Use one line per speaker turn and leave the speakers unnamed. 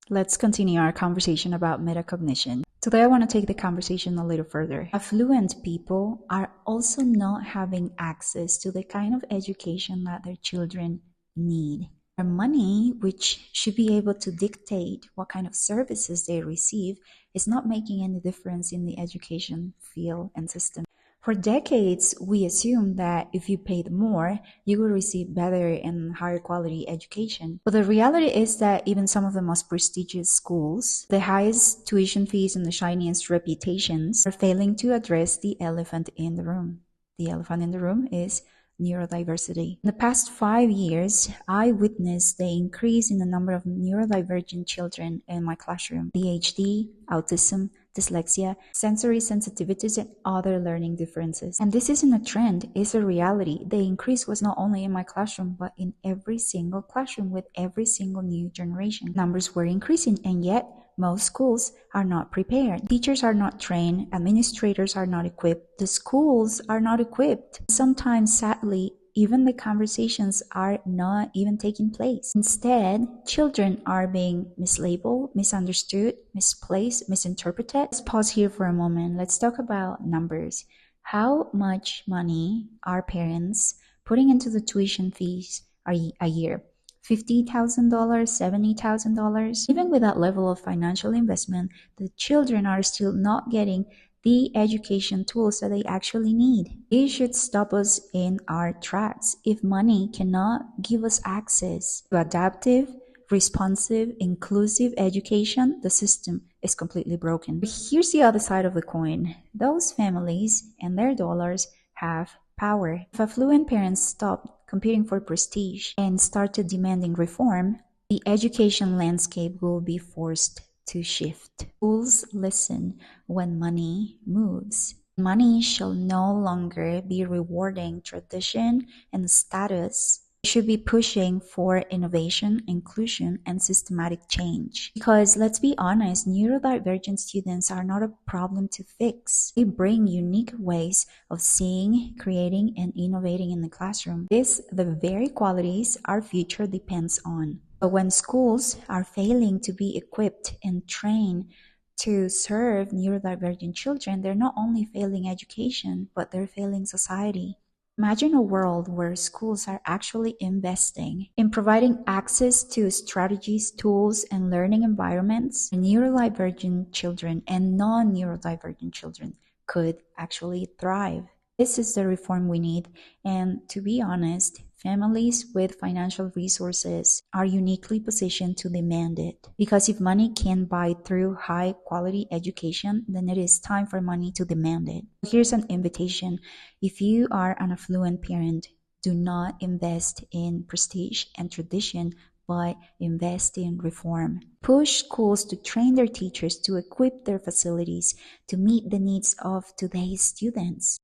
Let's continue our conversation about metacognition. Today, I want to take the conversation a little further. Affluent people are also not having access to the kind of education that their children need. Their money, which should be able to dictate what kind of services they receive, is not making any difference in the education field and system. For decades, we assumed that if you paid more, you would receive better and higher quality education. But the reality is that even some of the most prestigious schools, the highest tuition fees and the shiniest reputations, are failing to address the elephant in the room. The elephant in the room is neurodiversity. In the past 5 years, I witnessed the increase in the number of neurodivergent children in my classroom. ADHD, autism, dyslexia, sensory sensitivities, and other learning differences. And this isn't a trend, it's a reality. The increase was not only in my classroom, but in every single classroom with every single new generation. Numbers were increasing, and yet most schools are not prepared. Teachers are not trained, administrators are not equipped, the schools are not equipped. Sometimes, sadly, even the conversations are not even taking place. Instead, children are being mislabeled, misunderstood, misplaced, misinterpreted. Let's pause here for a moment. Let's talk about numbers. How much money are parents putting into the tuition fees a year? $50,000, $70,000? Even with that level of financial investment, the children are still not getting the education tools that they actually need. It should stop us in our tracks. If money cannot give us access to adaptive, responsive, inclusive education, the system is completely broken. But here's the other side of the coin. Those families and their dollars have power. If affluent parents stop competing for prestige and started demanding reform, the education landscape will be forced to shift. Schools listen when money moves. Money shall no longer be rewarding tradition and status. It should be pushing for innovation, inclusion, and systematic change. Because let's be honest, neurodivergent students are not a problem to fix. They bring unique ways of seeing, creating, and innovating in the classroom. These are the very qualities our future depends on. But when schools are failing to be equipped and trained to serve neurodivergent children, they're not only failing education, but they're failing society. Imagine a world where schools are actually investing in providing access to strategies, tools, and learning environments for neurodivergent children and non-neurodivergent children could actually thrive. This is the reform we need, and to be honest, families with financial resources are uniquely positioned to demand it. Because if money can buy through high quality education, then it is time for money to demand it. Here's an invitation. If you are an affluent parent, do not invest in prestige and tradition, but invest in reform. Push schools to train their teachers to equip their facilities to meet the needs of today's students.